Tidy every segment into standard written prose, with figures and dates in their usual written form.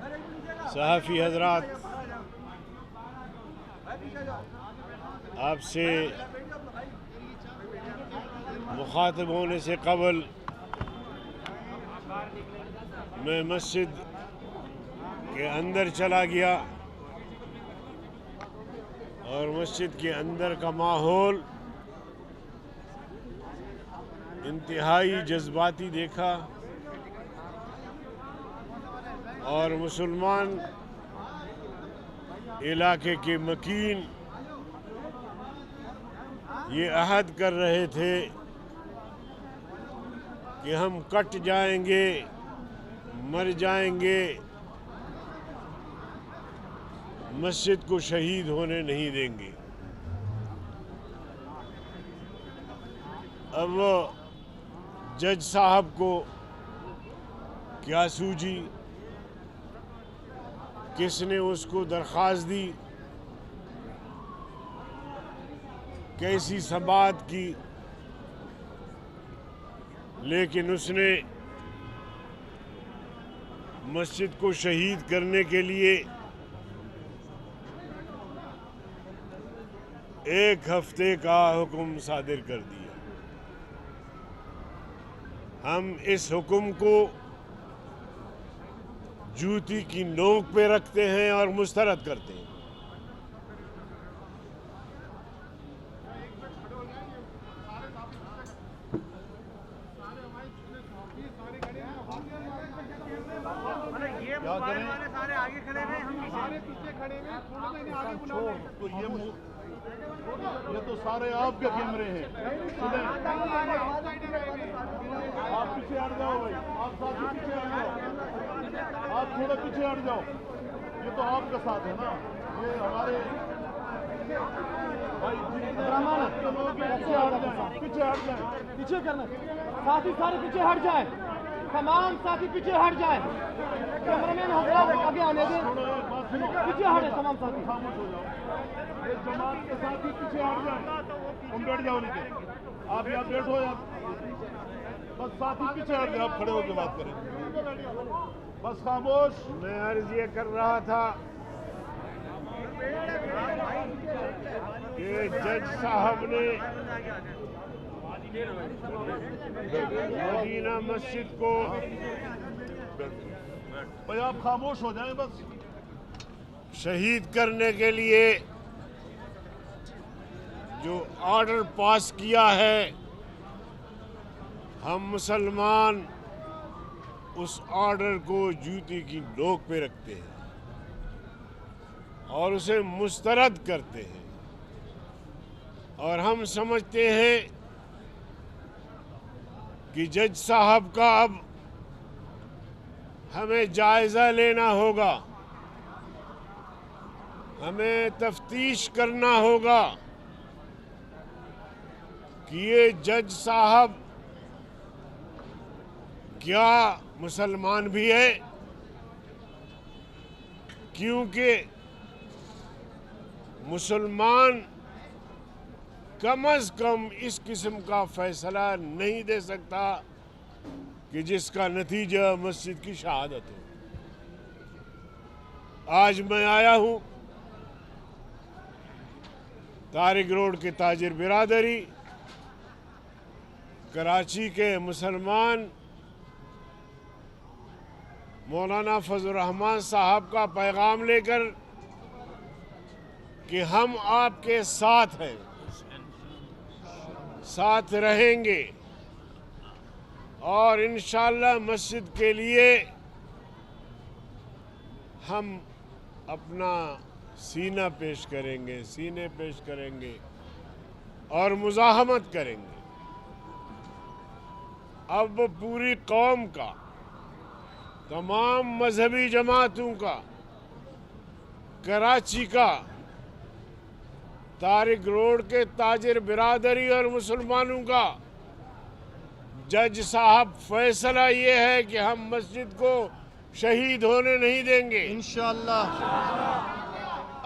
सहाफ़ी हज़रात, आपसे मुखातब होने से कबल मैं मस्जिद के अंदर चला गया और मस्जिद के अंदर का माहौल इंतहाई जज्बाती देखा और मुसलमान इलाके के मकीन ये अहद कर रहे थे कि हम कट जाएंगे, मर जाएंगे, मस्जिद को शहीद होने नहीं देंगे। अब जज साहब को क्या सूझी, किसने उसको दरख्वास्त दी, कैसी समाअत की, लेकिन उसने मस्जिद को शहीद करने के लिए 1 हफ्ते का हुक्म सादिर कर दिया। हम इस हुक्म को जूती की नोक पे रखते हैं और मुस्तरद करते हैं। क्या करें? सारे आगे खड़े हुए, हम सारे पीछे खड़े हुए, थोड़ा सा इन्हें आगे बुलाओ। तो ये तो सारे आपके कैमरे हैं। आप पीछे हट जाओ भाई, आप साथी पीछे हट जाओ, आप थोड़ा पीछे हट जाओ। ये तो आपका साथ है ना, ये हमारे भाई पीछे हट जाए, पीछे हट जाए, पीछे करना, साथी सारे पीछे हट जाए, तमाम साथी पीछे हट जाए। कैमरामैन हजरात आगे आने दें, पीछे हटे तमाम साथी। खामोश हो जाओ, ये जमात के साथी पीछे हट जाए, तुम बैठ जाओ नीचे, आप यहाँ बैठो या बस साथी पीछे हट जाए, आप खड़े होकर बात करें, बस खामोश। मैं अर्ज ये कर रहा था कि जज साहब ने मदीना मस्जिद को भाई आप खामोश हो जाएं बस। शहीद करने के लिए जो ऑर्डर पास किया है, हम मुसलमान उस ऑर्डर को जूती की नोक पे रखते हैं और उसे मुस्तरद करते हैं। और हम समझते हैं कि जज साहब का अब हमें जायज़ा लेना होगा, हमें तफ्तीश करना होगा कि ये जज साहब क्या मुसलमान भी है, क्योंकि मुसलमान कम अज़ कम इस किस्म का फैसला नहीं दे सकता कि जिसका नतीजा मस्जिद की शहादत हो। आज मैं आया हूँ तारिक रोड के ताजिर बिरादरी, कराची के मुसलमान मौलाना फजल रहमान साहब का पैगाम लेकर कि हम आपके साथ हैं, साथ रहेंगे और इंशाअल्लाह मस्जिद के लिए हम अपना सीना पेश करेंगे, सीने पेश करेंगे और मुज़ाहमत करेंगे। अब पूरी कौम का, तमाम मजहबी जमातों का, कराची का, तारिक रोड के ताजिर बिरादरी और मुसलमानों का जज साहब फैसला ये है कि हम मस्जिद को शहीद होने नहीं देंगे इंशाअल्लाह।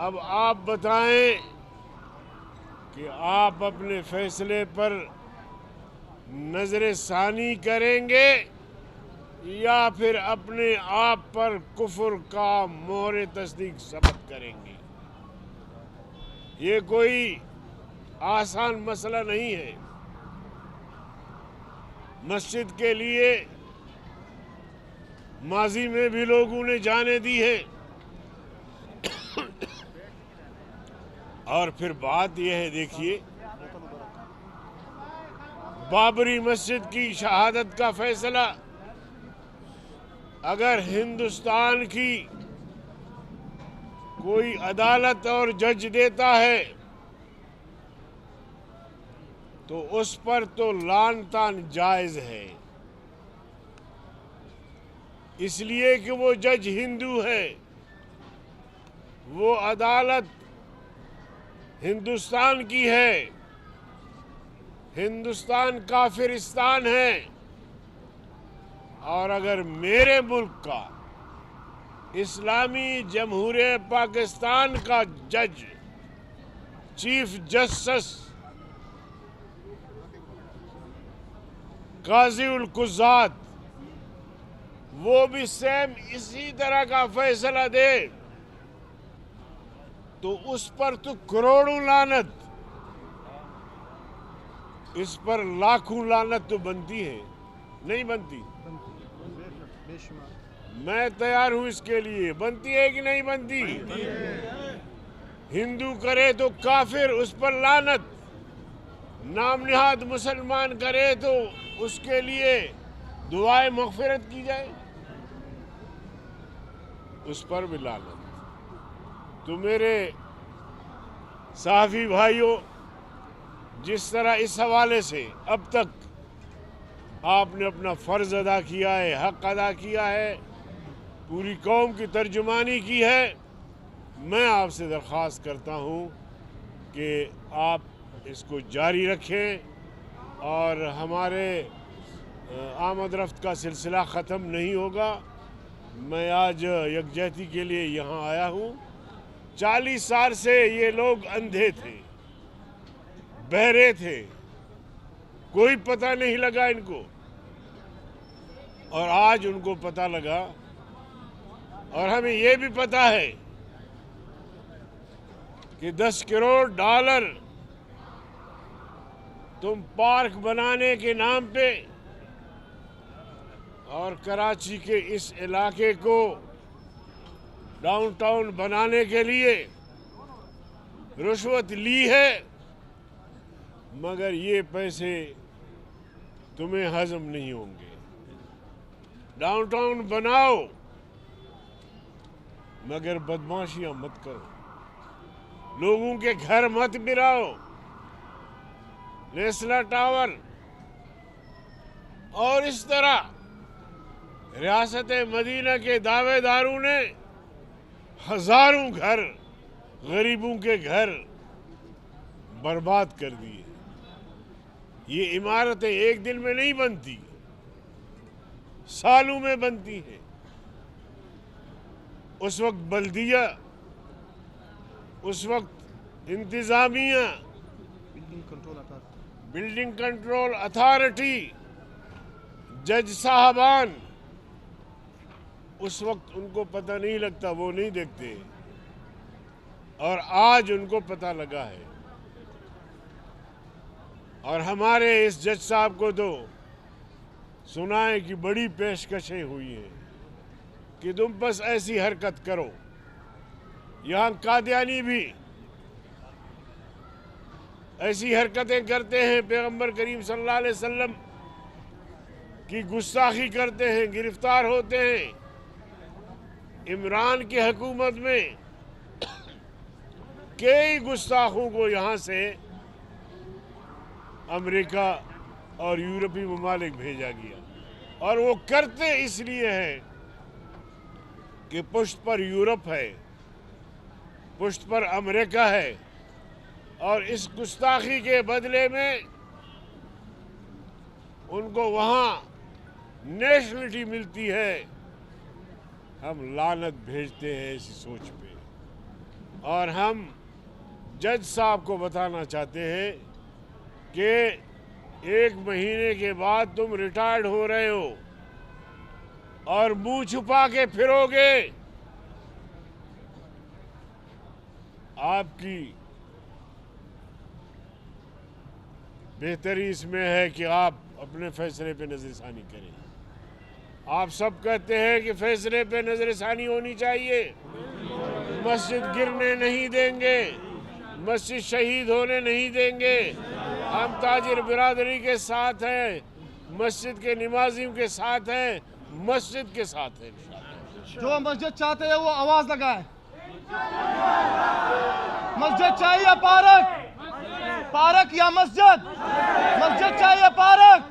अब आप बताएं कि आप अपने फैसले पर नजर सानी करेंगे या फिर अपने आप पर कुफ्र का मोहर तस्दीक सबत करेंगे। ये कोई आसान मसला नहीं है। मस्जिद के लिए माजी में भी लोगों ने जाने दी है। और फिर बात यह है, देखिए, बाबरी मस्जिद की शहादत का फैसला अगर हिंदुस्तान की कोई अदालत और जज देता है तो उस पर तो लान तान जायज है, इसलिए कि वो जज हिंदू है, वो अदालत हिंदुस्तान की है, हिंदुस्तान काफिरिस्तान है। और अगर मेरे मुल्क का इस्लामी जमहूरिया पाकिस्तान का जज, चीफ जस्टिस काजी उल कुज़ात, वो भी सेम इसी तरह का फैसला दे तो उस पर तो करोड़ों लानत, इस पर लाखों लानत तो बनती है, नहीं बनती? मैं तैयार हूं इसके लिए। बनती है कि नहीं बनती? हिंदू करे तो काफिर, उस पर लानत। नाम निहाद मुसलमान करे तो उसके लिए दुआए मग़फ़िरत की जाए, उस पर भी लानत। तो मेरे सहाफ़ी भाइयों, जिस तरह इस हवाले से अब तक आपने अपना फ़र्ज़ अदा किया है, हक़ अदा किया है, पूरी कौम की तर्जुमानी की है, मैं आपसे दरख्वास्त करता हूँ कि आप इसको जारी रखें और हमारे आमद रफ्त का सिलसिला ख़त्म नहीं होगा। मैं आज यकजहती के लिए यहाँ आया हूँ। 40 साल से ये लोग अंधे थे, बहरे थे, कोई पता नहीं लगा इनको, और आज उनको पता लगा। और हमें ये भी पता है कि 10 करोड़ डॉलर तुम पार्क बनाने के नाम पे और कराची के इस इलाके को डाउनटाउन बनाने के लिए रुश्वत ली है, मगर ये पैसे तुम्हें हजम नहीं होंगे। डाउनटाउन बनाओ मगर बदमाशियां मत करो, लोगों के घर मत गिराओ। नेस्ला टावर और इस तरह रियासत मदीना के दावेदारों ने हजारों घर, गरीबों के घर बर्बाद कर दिए। ये इमारतें एक दिन में नहीं बनती, सालों में बनती हैं। उस वक्त बल्दिया, उस वक्त इंतजामिया, बिल्डिंग कंट्रोल अथॉरिटी, जज साहबान, उस वक्त उनको पता नहीं लगता, वो नहीं देखते, और आज उनको पता लगा है। और हमारे इस जज साहब को तो सुना है कि बड़ी पेशकशें हुई हैं कि तुम बस ऐसी हरकत करो। यहाँ कादियानी भी ऐसी हरकतें करते हैं, पैगंबर करीम सल्लल्लाहु अलैहि वसल्लम की गुस्ताखी करते हैं, गिरफ्तार होते हैं। इमरान की हुकूमत में कई गुस्ताखों को यहाँ से अमेरिका और यूरोपीय ममालिक भेजा गया, और वो करते इसलिए हैं कि पुष्ट पर यूरोप है, पुष्ट पर अमेरिका है, और इस गुस्ताखी के बदले में उनको वहाँ नेशनलिटी मिलती है। हम लानत भेजते हैं इसी सोच पे, और हम जज साहब को बताना चाहते हैं कि 1 महीने के बाद तुम रिटायर्ड हो रहे हो, और मुंह छुपा के फिरोगे, आपकी बेहतरी इसमें है कि आप अपने फैसले पे नजरसानी करें। आप सब कहते हैं कि फैसले पे नजरसानी होनी चाहिए, मस्जिद गिरने नहीं देंगे, मस्जिद शहीद होने नहीं देंगे। हम ताजिर बिरादरी के साथ हैं, मस्जिद के नमाजियों के साथ हैं, मस्जिद के साथ हैं। जो मस्जिद चाहते हैं वो आवाज लगाए। मस्जिद चाहिए पार्क, पार्क या मस्जिद, मस्जिद चाहिए पार्क।